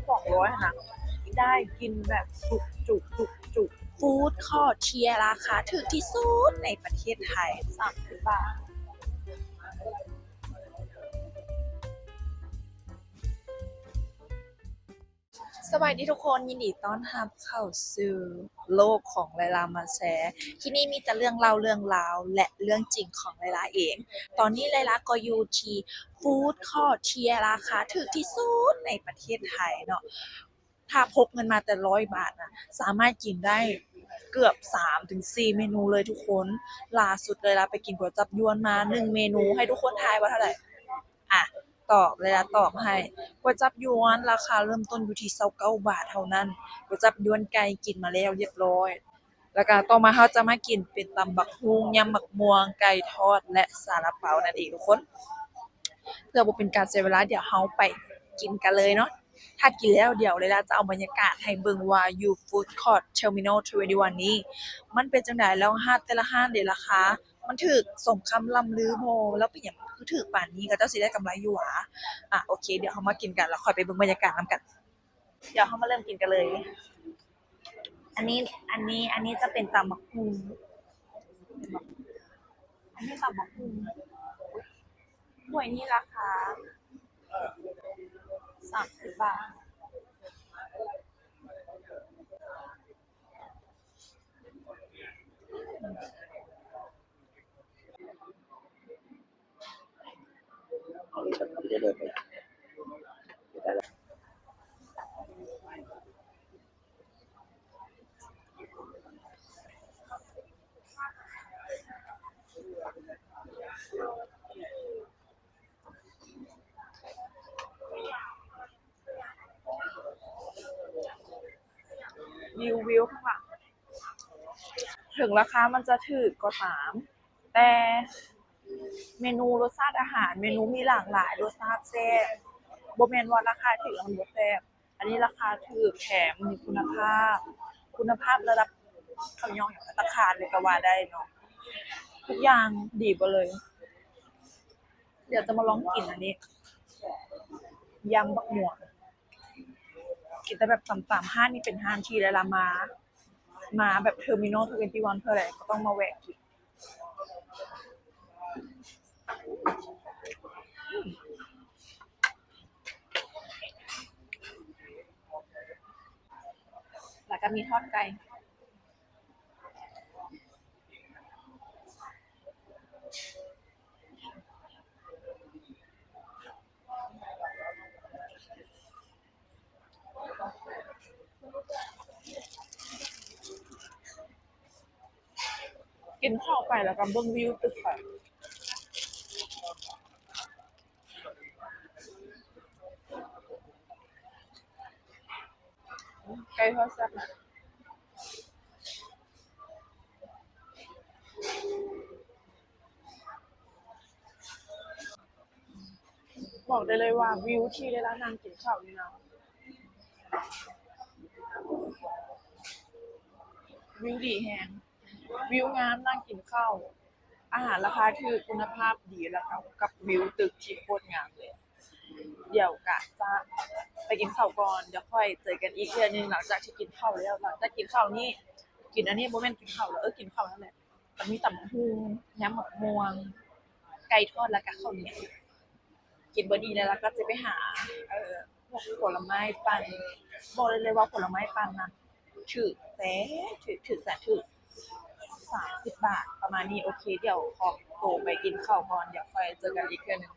200นะได้กินแบบจุกจุกจุกจุกฟู้ดคอร์เทียราคาถูกที่สุดในประเทศไทย30 บาทสวัสดีทุกคนยินดีต้อนรับเข้าสู่โลกของไลลามาแชร์ที่นี่มีแต่เรื่องเล่าเรื่องราวและเรื่องจริงของไลลาเองตอนนี้ไลลาก็อยู่ที่ฟู้ดคอร์เทียราคาถูกที่สุดในประเทศไทยเนาะถ้าพกเงินมาแต่100 บาทนะสามารถกินได้เกือบ3 ถึง 4เมนูเลยทุกคนล่าสุดไลลาไปกินก๋วยจั๊บยวนมา1เมนูให้ทุกคนทายว่าเท่าไหร่อ่ะ ตอบเลยนะตอบให้ก๋วยจั๊บยวนราคาเริ่มต้นอยู่ที่29 บาทเท่านั้นก๋วยจั๊บยวนไก่กินมาแล้วเรียบร้อยแล้วก็ต่อมาเราจะมากินเป็นตำบักหุ่งยำบักม่วงไก่ทอดและซาลาเปานั่นเองทุกคนเพื่อบ่เป็นการเสียเวลาเดี๋ยวเราไปกินกันเลยเนาะถ้ากินแล้วเดี๋ยวเลยจะเอาบรรยากาศให้เบิ่งว่าอยู่ฟู้ดคอร์ทเทอร์มินอล21นี้มันเป็นจังไดแล้วห้านแต่ละห้านเดะราคามันถูกสมคำล่ำลือบ่แล้วเป็นหยังคือถูกปานนี้เขาเจ้าสิได้กำไรอยู่หวาโอเคเดี๋ยวเรามากินกันแล้วค่อยไปเบิ่งบรรยากาศนำกันเดี๋ยวเรามาเริ่มกินกันเลยอันนี้จะเป็นตำบักหุ่งอันนี้ตำบักหุ่งถ้วยนี้ราคา30 บาทวิวข้างหลังถึงราคามันจะถูกก็ตามแต่เมนูรสชาติอาหารเมนูมีหลากหลายรสชาติแซ่บบ่แม่นว่าราคาถูกแล้วมันบ่แซ่บอันนี้ราคาถูกแถมมีคุณภาพระดับเขาย่องอย่างภัตตาคารเลยก็ว่าได้เนาะทุกอย่างดีหมดเลยเดี๋ยวจะมาลองกินอันนี้ยำบักม่วงกินแต่แบบต่ำๆห้านนี่เป็นห้านที่ได้ละมาแบบ Terminal 21เพื่ออะไรก็ต้องมาแวะกินแล้วก็มีทอดไก่กินข้าวไปแล้วก็เบิ่งวิวตึกไปไก่ทอดแซ่บนะบอกได้เลยว่าวิวที่ได้ร้านนางกินข้าวนี่นะวิวดีแฮงวิวงามนั่งกินข้าวอาหารราคาถูกคุณภาพดีแล้วกับวิวตึกที่โคตรงามเลยเดี๋ยวกะจะไปกินข้าวก่อนเดี๋ยวค่อยเจอกันอีกเทื่อนึงหลังจากที่กินข้าวแล้วหลังจากกินข้าวนี่กินอันนี้บ่แม่นกินข้าวแล้วกินข้าวนั่นแหละมันมีตำบักหุ่งยำบักม่วงไก่ทอดแล้วก็ข้าวเหนียวกินเบิดนี้แล้วก็จะไปหาพวกผลไม้ปั่นบอกเลยว่าผลไม้ปั่นนะถูกแท้ถูกแสนถูก30 บาทประมาณนี้โอเคเดี๋ยวขอตัวไปกินข้าวก่อนเดี๋ยวค่อยเจอกันอีกเทื่อนึง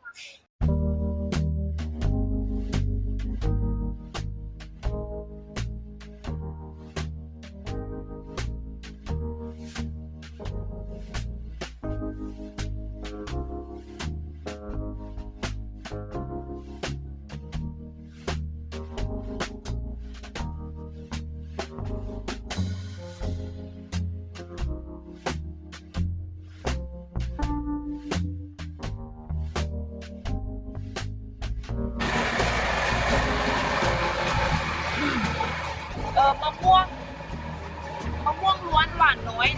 มะม่วงล้วนหวานน้อย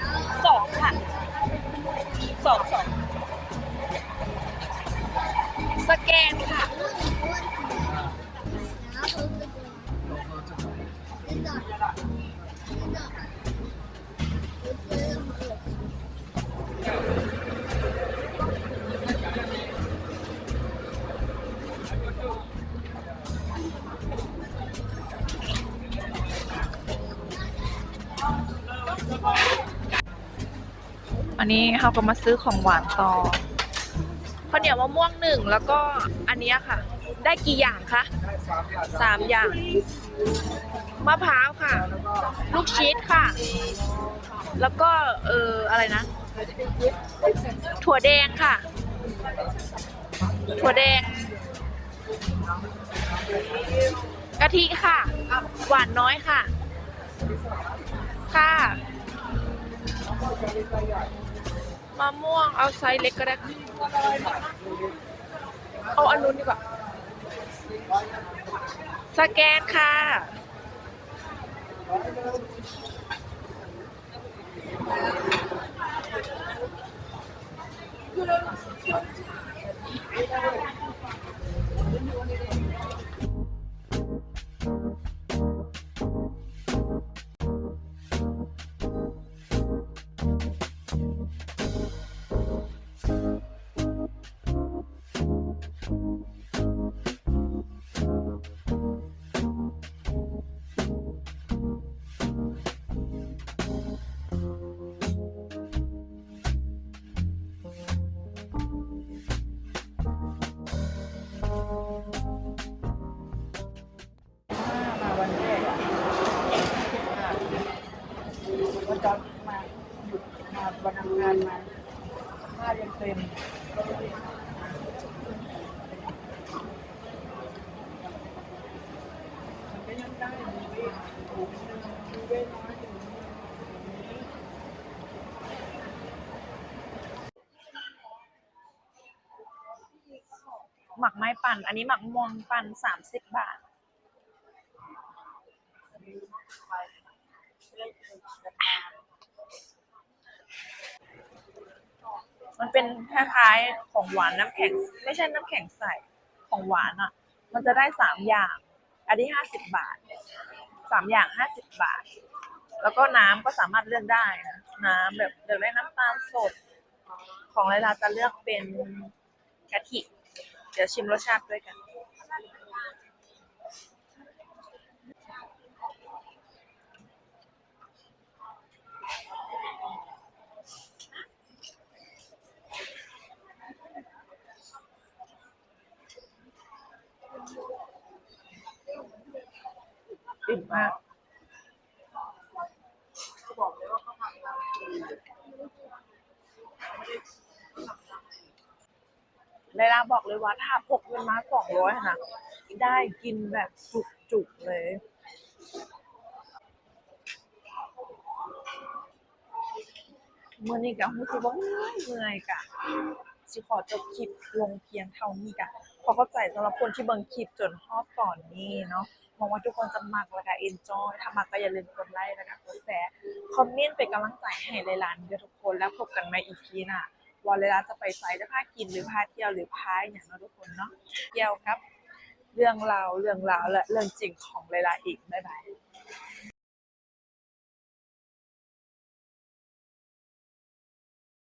2ค่ะ2สแกนค่ะ นี้เราก็มาซื้อของหวานต่อข้าวเหนียวมะม่วงหนึ่งแล้วก็อันนี้ค่ะ ได้กี่อย่างคะ3 อย่างมะพร้าวค่ะลูกชีสค่ะแล้วก็อะไรนะถั่วแดงค่ะถั่วแดงกะทิค่ะหวานน้อยค่ะค่ะมะม่วงเอาไซส์เล็กก็ได้เอาอันนู้นดีกว่าสแกนค่ะมาวันแรกวันจันทร์มาหยุดมาวันอังคารมาผ้ายังเต็มมันก็ยังได้ดูเว้น้อยอยู่หมักไม้ปั่นอันนี้หมักม่วงปั่น30 บาทมันเป็นคล้ายๆของหวานน้ำแข็งไม่ใช่น้ำแข็งใสของหวานอ่ะมันจะได้3 อย่างอันนี้50 บาท3 อย่าง50 บาทแล้วก็น้ำก็สามารถเลือกได้นะน้ำแบบเลือกได้น้ำตาลสดของไลลาจะเลือกเป็นกะทิเดี๋ยวชิมรสชาติด้วยกันอิ่มมากไลลาบอกเลยว่าถ้าพกเงินมา200นะได้กินแบบจุกๆเลย มื่อนี้ก็รู้สึกว่าเมื่อยกะสิขอจบคลิปลงเพียงเท่านี้กะขอเข้าใจสำหรับคนที่เบิ่งคลิปจนฮอบตอนนี้เนาะหวังว่าทุกคนจะมักแล้วก็เอนจอยถ้ามักก็อย่าลืมกดไลค์แล้วก็กดแชร์คอมเมนต์เป็นกำลังใจให้หลายๆเด้อทุกคนแล้วพบกันใหม่อีพีหน้าว่าเวลาจะไปไสจะพากินหรือพาเที่ยวหรือพาหยังเนาะทุกคนเนาะเกี่ยวกับเรื่องราวและเรื่องจริงของหลายๆอีกบ๊ายบาย